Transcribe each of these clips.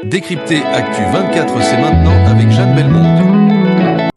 Décrypter Actu 24, c'est maintenant avec Jeanne Belmonde.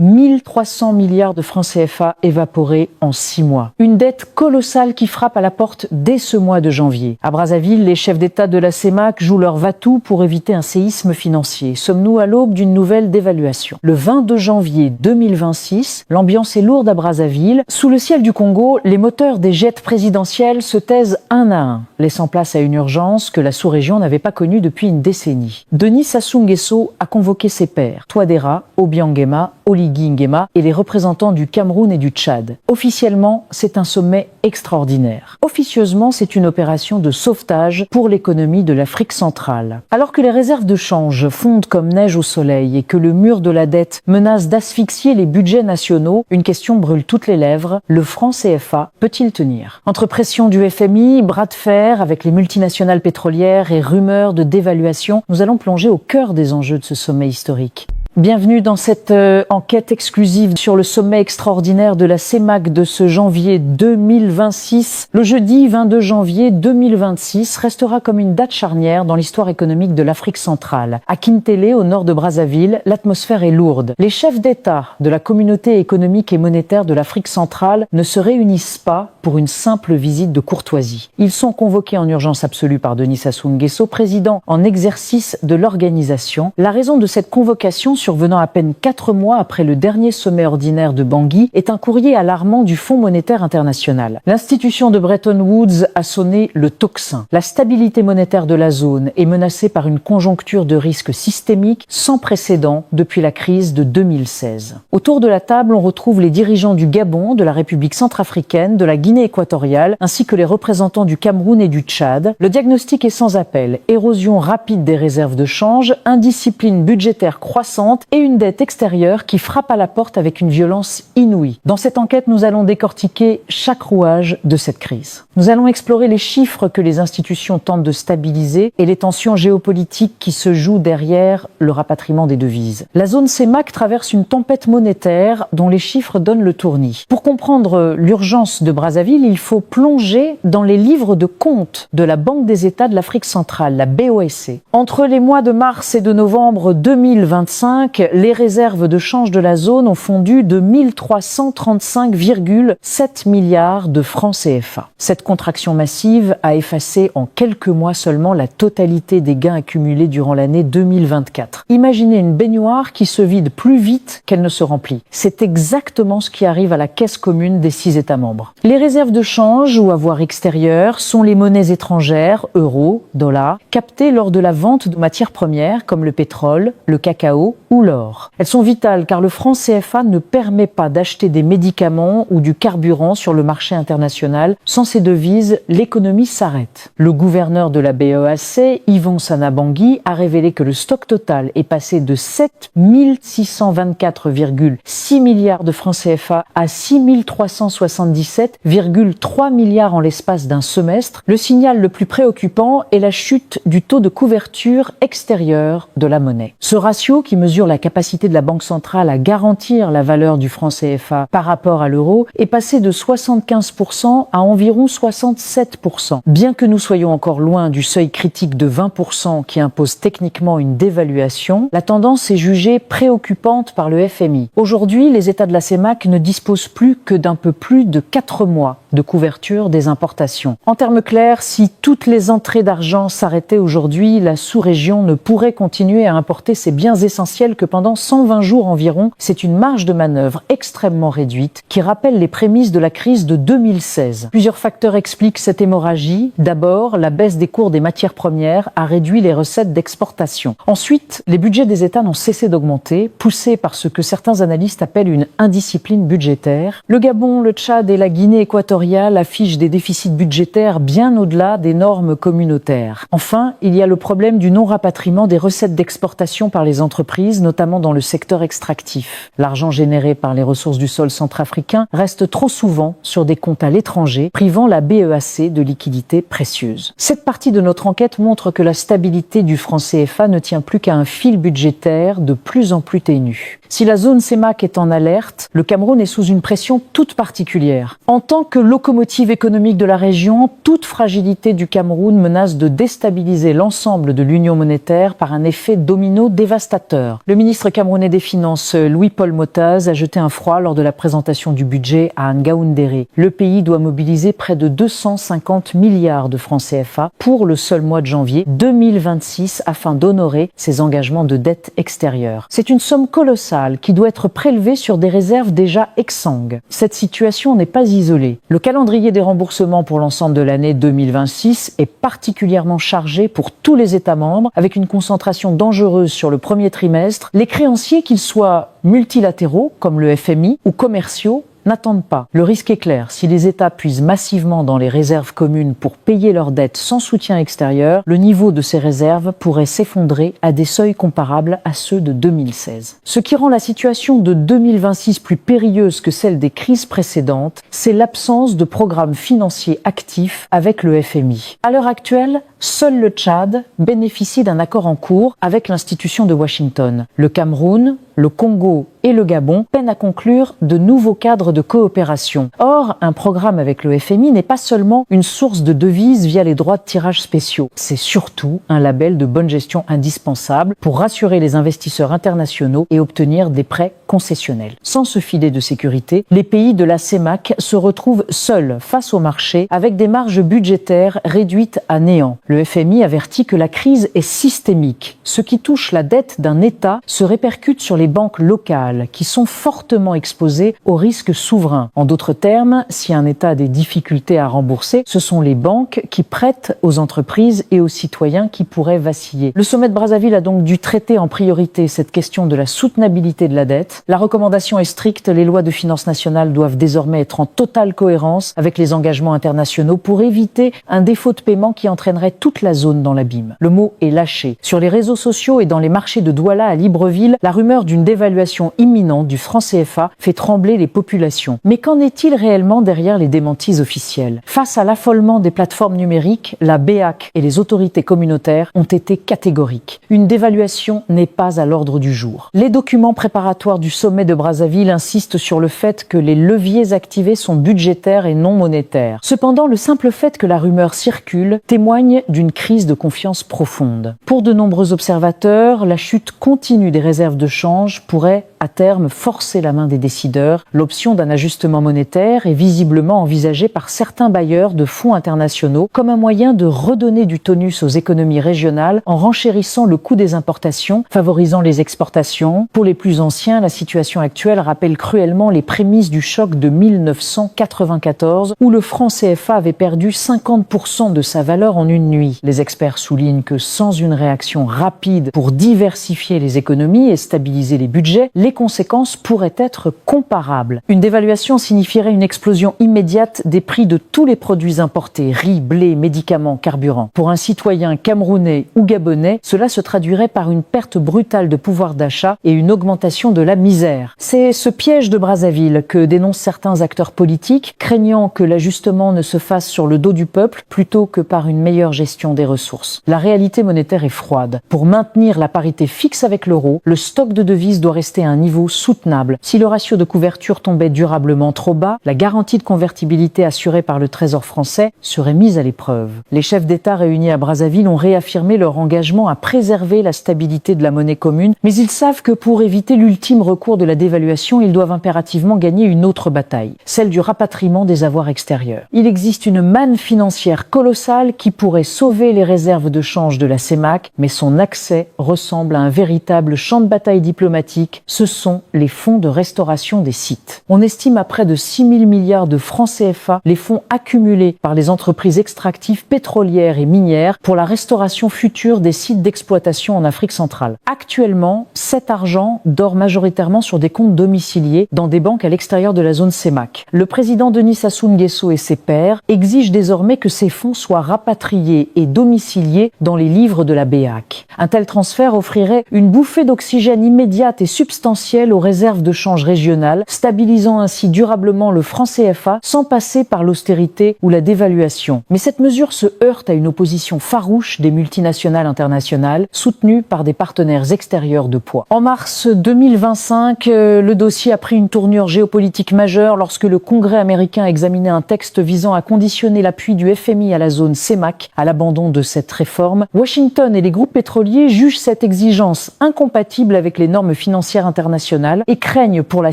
1300 milliards de francs CFA évaporés en 6 mois. Une dette colossale qui frappe à la porte dès ce mois de janvier. À Brazzaville, les chefs d'État de la CEMAC jouent leur va-tout pour éviter un séisme financier. Sommes-nous à l'aube d'une nouvelle dévaluation? Le 22 janvier 2026, l'ambiance est lourde à Brazzaville. Sous le ciel du Congo, les moteurs des jets présidentiels se taisent un à un, laissant place à une urgence que la sous-région n'avait pas connue depuis une décennie. Denis Sassou Nguesso a convoqué ses pairs, Touadéra, Obiang Nguema, Oligui Nguema et les représentants du Cameroun et du Tchad. Officiellement, c'est un sommet extraordinaire. Officieusement, c'est une opération de sauvetage pour l'économie de l'Afrique centrale. Alors que les réserves de change fondent comme neige au soleil et que le mur de la dette menace d'asphyxier les budgets nationaux, une question brûle toutes les lèvres: le franc CFA peut-il tenir? Entre pression du FMI, bras de fer avec les multinationales pétrolières et rumeurs de dévaluation, nous allons plonger au cœur des enjeux de ce sommet historique. Bienvenue dans cette enquête exclusive sur le sommet extraordinaire de la CEMAC de ce janvier 2026. Le jeudi 22 janvier 2026 restera comme une date charnière dans l'histoire économique de l'Afrique centrale. À Kintélé, au nord de Brazzaville, l'atmosphère est lourde. Les chefs d'État de la communauté économique et monétaire de l'Afrique centrale ne se réunissent pas pour une simple visite de courtoisie. Ils sont convoqués en urgence absolue par Denis Sassou Nguesso, président en exercice de l'organisation. La raison de cette convocation, survenant à peine 4 mois après le dernier sommet ordinaire de Bangui, est un courrier alarmant du Fonds monétaire international. L'institution de Bretton Woods a sonné le tocsin. La stabilité monétaire de la zone est menacée par une conjoncture de risque systémique sans précédent depuis la crise de 2016. Autour de la table, on retrouve les dirigeants du Gabon, de la République centrafricaine, de la Guinée équatoriale, ainsi que les représentants du Cameroun et du Tchad. Le diagnostic est sans appel: érosion rapide des réserves de change, indiscipline budgétaire croissante et une dette extérieure qui frappe à la porte avec une violence inouïe. Dans cette enquête, nous allons décortiquer chaque rouage de cette crise. Nous allons explorer les chiffres que les institutions tentent de stabiliser et les tensions géopolitiques qui se jouent derrière le rapatriement des devises. La zone CEMAC traverse une tempête monétaire dont les chiffres donnent le tournis. Pour comprendre l'urgence de Brazzaville, il faut plonger dans les livres de comptes de la Banque des États de l'Afrique centrale, la BOSC. Entre les mois de mars et de novembre 2025, les réserves de change de la zone ont fondu de 1335,7 milliards de francs CFA. Cette contraction massive a effacé en quelques mois seulement la totalité des gains accumulés durant l'année 2024. Imaginez une baignoire qui se vide plus vite qu'elle ne se remplit. C'est exactement ce qui arrive à la caisse commune des 6 États membres. Les réserves de change ou avoirs extérieurs sont les monnaies étrangères, euros, dollars, captées lors de la vente de matières premières comme le pétrole, le cacao ou l'or. Elles sont vitales car le franc CFA ne permet pas d'acheter des médicaments ou du carburant sur le marché international. Sans ces devises, l'économie s'arrête. Le gouverneur de la BEAC, Yvon Sana-Bangui, a révélé que le stock total est passé de 7 624,6 milliards de francs CFA à 6 377,3 milliards en l'espace d'un semestre. Le signal le plus préoccupant est la chute du taux de couverture extérieure de la monnaie. Ce ratio, qui mesure la capacité de la Banque centrale à garantir la valeur du franc CFA par rapport à l'euro, est passé de 75% à environ 67%. Bien que nous soyons encore loin du seuil critique de 20% qui impose techniquement une dévaluation, la tendance est jugée préoccupante par le FMI. Aujourd'hui, les États de la CEMAC ne disposent plus que d'un peu plus de 4 mois de couverture des importations. En termes clairs, si toutes les entrées d'argent s'arrêtaient aujourd'hui, la sous-région ne pourrait continuer à importer ses biens essentiels que pendant 120 jours environ. C'est une marge de manœuvre extrêmement réduite qui rappelle les prémices de la crise de 2016. Plusieurs facteurs expliquent cette hémorragie. D'abord, la baisse des cours des matières premières a réduit les recettes d'exportation. Ensuite, les budgets des États n'ont cessé d'augmenter, poussés par ce que certains analystes appellent une indiscipline budgétaire. Le Gabon, le Tchad et la Guinée équatoriale affichent des déficits budgétaires bien au-delà des normes communautaires. Enfin, il y a le problème du non-rapatriement des recettes d'exportation par les entreprises, notamment dans le secteur extractif. L'argent généré par les ressources du sol centrafricain reste trop souvent sur des comptes à l'étranger, privant la BEAC de liquidités précieuses. Cette partie de notre enquête montre que la stabilité du franc CFA ne tient plus qu'à un fil budgétaire de plus en plus ténu. Si la zone CEMAC est en alerte, le Cameroun est sous une pression toute particulière. En tant que Locomotive économique de la région, toute fragilité du Cameroun menace de déstabiliser l'ensemble de l'union monétaire par un effet domino dévastateur. Le ministre camerounais des Finances, Louis-Paul Motaz, a jeté un froid lors de la présentation du budget à Ngaoundéré. Le pays doit mobiliser près de 250 milliards de francs CFA pour le seul mois de janvier 2026 afin d'honorer ses engagements de dette extérieure. C'est une somme colossale qui doit être prélevée sur des réserves déjà exsangues. Cette situation n'est pas isolée. Le calendrier des remboursements pour l'ensemble de l'année 2026 est particulièrement chargé pour tous les États membres, avec une concentration dangereuse sur le premier trimestre. Les créanciers, qu'ils soient multilatéraux, comme le FMI, ou commerciaux, n'attendent pas. Le risque est clair. Si les États puisent massivement dans les réserves communes pour payer leurs dettes sans soutien extérieur, le niveau de ces réserves pourrait s'effondrer à des seuils comparables à ceux de 2016. Ce qui rend la situation de 2026 plus périlleuse que celle des crises précédentes, c'est l'absence de programme financier actif avec le FMI. À l'heure actuelle, seul le Tchad bénéficie d'un accord en cours avec l'institution de Washington. Le Cameroun, le Congo et le Gabon peinent à conclure de nouveaux cadres de coopération. Or, un programme avec le FMI n'est pas seulement une source de devises via les droits de tirage spéciaux. C'est surtout un label de bonne gestion indispensable pour rassurer les investisseurs internationaux et obtenir des prêts concessionnels. Sans ce filet de sécurité, les pays de la CEMAC se retrouvent seuls face au marché avec des marges budgétaires réduites à néant. Le FMI avertit que la crise est systémique. Ce qui touche la dette d'un État se répercute sur les banques locales qui sont fortement exposées aux risques souverains. En d'autres termes, si un État a des difficultés à rembourser, ce sont les banques qui prêtent aux entreprises et aux citoyens qui pourraient vaciller. Le sommet de Brazzaville a donc dû traiter en priorité cette question de la soutenabilité de la dette. La recommandation est stricte, les lois de finances nationales doivent désormais être en totale cohérence avec les engagements internationaux pour éviter un défaut de paiement qui entraînerait toute la zone dans l'abîme. Le mot est lâché. Sur les réseaux sociaux et dans les marchés de Douala à Libreville, la rumeur d'une dévaluation imminente du franc CFA fait trembler les populations. Mais qu'en est-il réellement derrière les démentis officiels? Face à l'affolement des plateformes numériques, la BEAC et les autorités communautaires ont été catégoriques. Une dévaluation n'est pas à l'ordre du jour. Les documents préparatoires du sommet de Brazzaville insistent sur le fait que les leviers activés sont budgétaires et non monétaires. Cependant, le simple fait que la rumeur circule témoigne d'une crise de confiance profonde. Pour de nombreux observateurs, la chute continue des réserves de change pourrait à terme forcer la main des décideurs. L'option d'un ajustement monétaire est visiblement envisagée par certains bailleurs de fonds internationaux comme un moyen de redonner du tonus aux économies régionales en renchérissant le coût des importations, favorisant les exportations. Pour les plus anciens, la situation actuelle rappelle cruellement les prémices du choc de 1994 où le franc CFA avait perdu 50% de sa valeur en une nuit. Les experts soulignent que sans une réaction rapide pour diversifier les économies et stabiliser les budgets, les conséquences pourraient être comparables. Une dévaluation signifierait une explosion immédiate des prix de tous les produits importés, riz, blé, médicaments, carburants. Pour un citoyen camerounais ou gabonais, cela se traduirait par une perte brutale de pouvoir d'achat et une augmentation de la misère. C'est ce piège de Brazzaville que dénoncent certains acteurs politiques, craignant que l'ajustement ne se fasse sur le dos du peuple plutôt que par une meilleure gestion des ressources. La réalité monétaire est froide. Pour maintenir la parité fixe avec l'euro, le stock de devises doit rester à un niveau soutenable. Si le ratio de couverture tombait durablement trop bas, la garantie de convertibilité assurée par le Trésor français serait mise à l'épreuve. Les chefs d'État réunis à Brazzaville ont réaffirmé leur engagement à préserver la stabilité de la monnaie commune, mais ils savent que pour éviter l'ultime recours de la dévaluation, ils doivent impérativement gagner une autre bataille, celle du rapatriement des avoirs extérieurs. Il existe une manne financière colossale qui pourrait sauver les réserves de change de la CEMAC, mais son accès ressemble à un véritable champ de bataille diplomatique. Ce sont les fonds de restauration des sites. On estime à près de 6 000 milliards de francs CFA les fonds accumulés par les entreprises extractives pétrolières et minières pour la restauration future des sites d'exploitation en Afrique centrale. Actuellement, cet argent dort majoritairement sur des comptes domiciliés dans des banques à l'extérieur de la zone CEMAC. Le président Denis Sassou Nguesso et ses pairs exigent désormais que ces fonds soient rapatriés et domiciliés dans les livres de la BEAC. Un tel transfert offrirait une bouffée d'oxygène immédiate et substantielle préférentiel aux réserves de change régionales, stabilisant ainsi durablement le franc CFA sans passer par l'austérité ou la dévaluation. Mais cette mesure se heurte à une opposition farouche des multinationales internationales, soutenues par des partenaires extérieurs de poids. En mars 2025, le dossier a pris une tournure géopolitique majeure lorsque le Congrès américain examinait un texte visant à conditionner l'appui du FMI à la zone CEMAC à l'abandon de cette réforme. Washington et les groupes pétroliers jugent cette exigence incompatible avec les normes financières internationales et craignent pour la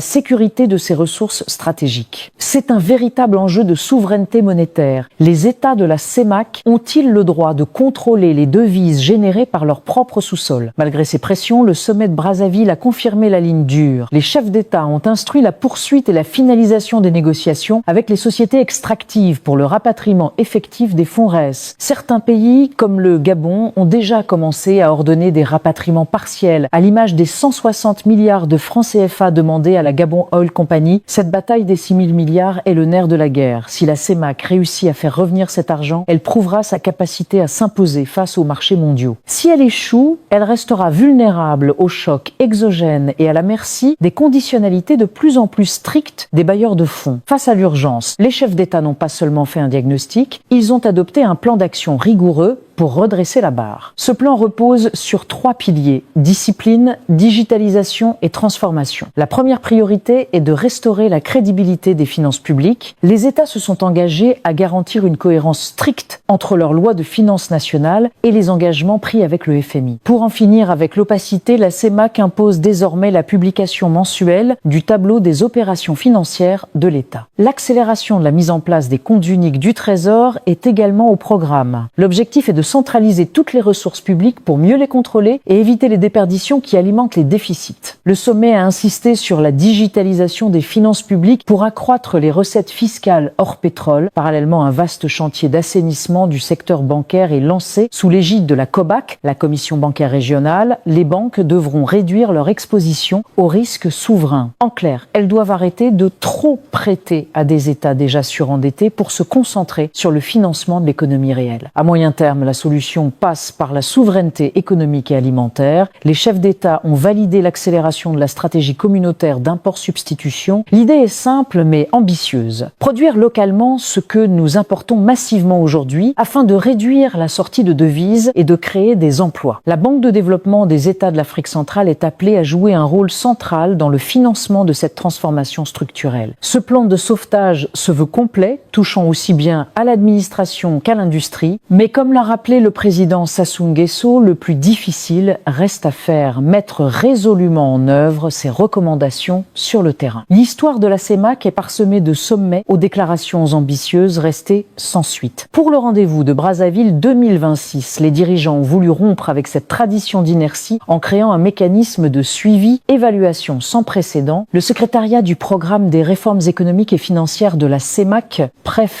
sécurité de ces ressources stratégiques. C'est un véritable enjeu de souveraineté monétaire. Les États de la CEMAC ont-ils le droit de contrôler les devises générées par leur propre sous-sol? Malgré ces pressions, le sommet de Brazzaville a confirmé la ligne dure. Les chefs d'État ont instruit la poursuite et la finalisation des négociations avec les sociétés extractives pour le rapatriement effectif des fonds RES. Certains pays, comme le Gabon, ont déjà commencé à ordonner des rapatriements partiels, à l'image des 160 milliards de francs CFA demandés à la Gabon Oil Company. Cette bataille des 6 000 milliards est le nerf de la guerre. Si la CEMAC réussit à faire revenir cet argent, elle prouvera sa capacité à s'imposer face aux marchés mondiaux. Si elle échoue, elle restera vulnérable aux chocs exogènes et à la merci des conditionnalités de plus en plus strictes des bailleurs de fonds. Face à l'urgence, les chefs d'État n'ont pas seulement fait un diagnostic, ils ont adopté un plan d'action rigoureux pour redresser la barre. Ce plan repose sur 3 piliers: discipline, digitalisation et transformation. La première priorité est de restaurer la crédibilité des finances publiques. Les États se sont engagés à garantir une cohérence stricte entre leurs lois de finances nationales et les engagements pris avec le FMI. Pour en finir avec l'opacité, la CEMAC impose désormais la publication mensuelle du tableau des opérations financières de l'État. L'accélération de la mise en place des comptes uniques du Trésor est également au programme. L'objectif est de centraliser toutes les ressources publiques pour mieux les contrôler et éviter les déperditions qui alimentent les déficits. Le sommet a insisté sur la digitalisation des finances publiques pour accroître les recettes fiscales hors pétrole. Parallèlement, un vaste chantier d'assainissement du secteur bancaire est lancé sous l'égide de la COBAC, la Commission bancaire régionale. Les banques devront réduire leur exposition aux risques souverains. En clair, elles doivent arrêter de trop prêter à des États déjà surendettés pour se concentrer sur le financement de l'économie réelle. À moyen terme, la solution passe par la souveraineté économique et alimentaire. Les chefs d'État ont validé l'accélération de la stratégie communautaire d'import-substitution. L'idée est simple mais ambitieuse. Produire localement ce que nous importons massivement aujourd'hui afin de réduire la sortie de devises et de créer des emplois. La Banque de développement des États de l'Afrique centrale est appelée à jouer un rôle central dans le financement de cette transformation structurelle. Ce plan de sauvetage se veut complet, touchant aussi bien à l'administration qu'à l'industrie, mais comme l'a rappelé le président Sassou Nguesso, le plus difficile reste à faire, mettre résolument en œuvre ces recommandations sur le terrain. L'histoire de la CEMAC est parsemée de sommets aux déclarations ambitieuses restées sans suite. Pour le rendez-vous de Brazzaville 2026, les dirigeants ont voulu rompre avec cette tradition d'inertie en créant un mécanisme de suivi, évaluation sans précédent. Le secrétariat du programme des réformes économiques et financières de la CEMAC,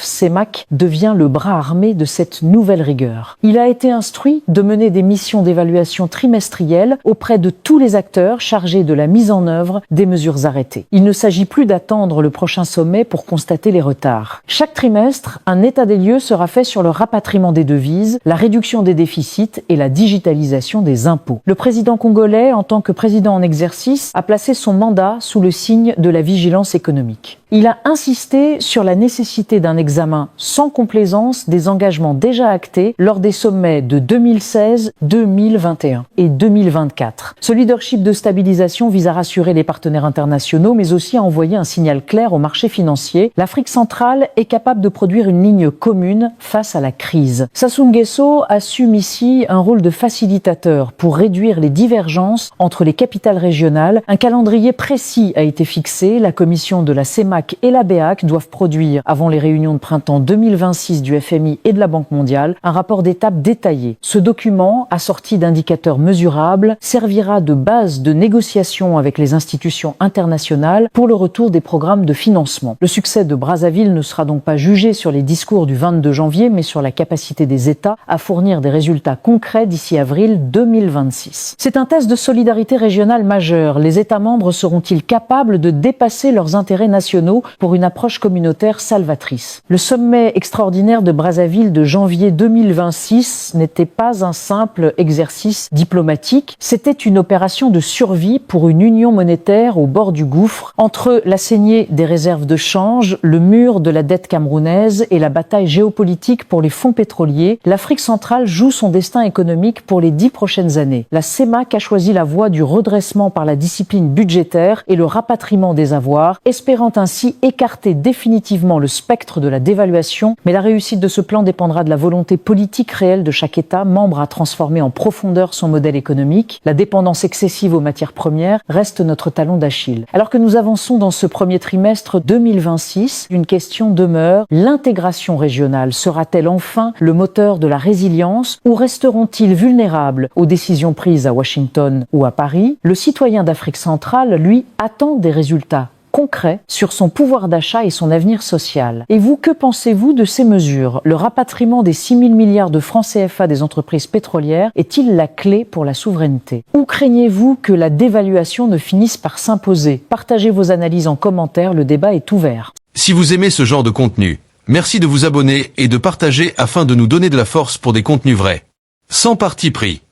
CEMAC, devient le bras armé de cette nouvelle rigueur. Il a été instruit de mener des missions d'évaluation trimestrielles auprès de tous les acteurs chargés de la mise en œuvre des mesures arrêtées. Il ne s'agit plus d'attendre le prochain sommet pour constater les retards. Chaque trimestre, un état des lieux sera fait sur le rapatriement des devises, la réduction des déficits et la digitalisation des impôts. Le président congolais, en tant que président en exercice, a placé son mandat sous le signe de la vigilance économique. Il a insisté sur la nécessité d'un examen sans complaisance des engagements déjà actés lors des sommets de 2016, 2021 et 2024. Ce leadership de stabilisation vise à rassurer les partenaires internationaux, mais aussi à envoyer un signal clair aux marchés financiers. L'Afrique centrale est capable de produire une ligne commune face à la crise. Sassou Nguesso assume ici un rôle de facilitateur pour réduire les divergences entre les capitales régionales. Un calendrier précis a été fixé. La commission de la CEMAC et la BEAC doivent produire, avant les réunions de printemps 2026 du FMI et de la Banque mondiale, un rapport d'étape détaillé. Ce document, assorti d'indicateurs mesurables, servira de base de négociation avec les institutions internationales pour le retour des programmes de financement. Le succès de Brazzaville ne sera donc pas jugé sur les discours du 22 janvier, mais sur la capacité des États à fournir des résultats concrets d'ici avril 2026. C'est un test de solidarité régionale majeur. Les États membres seront-ils capables de dépasser leurs intérêts nationaux pour une approche communautaire salvatrice? Le sommet extraordinaire de Brazzaville de janvier 2026 2006 n'était pas un simple exercice diplomatique, c'était une opération de survie pour une union monétaire au bord du gouffre, entre la saignée des réserves de change, le mur de la dette camerounaise et la bataille géopolitique pour les fonds pétroliers. L'Afrique centrale joue son destin économique pour les 10 prochaines années. La CEMAC a choisi la voie du redressement par la discipline budgétaire et le rapatriement des avoirs, espérant ainsi écarter définitivement le spectre de la dévaluation, mais la réussite de ce plan dépendra de la volonté politique réelle de chaque État membre à transformer en profondeur son modèle économique. La dépendance excessive aux matières premières reste notre talon d'Achille. Alors que nous avançons dans ce premier trimestre 2026, une question demeure. L'intégration régionale sera-t-elle enfin le moteur de la résilience ou resteront-ils vulnérables aux décisions prises à Washington ou à Paris? Le citoyen d'Afrique centrale, lui, attend des résultats concret sur son pouvoir d'achat et son avenir social. Et vous, que pensez-vous de ces mesures? Le rapatriement des 6 000 milliards de francs CFA des entreprises pétrolières est-il la clé pour la souveraineté? Ou craignez-vous que la dévaluation ne finisse par s'imposer? Partagez vos analyses en commentaire, le débat est ouvert. Si vous aimez ce genre de contenu, merci de vous abonner et de partager afin de nous donner de la force pour des contenus vrais. Sans parti pris.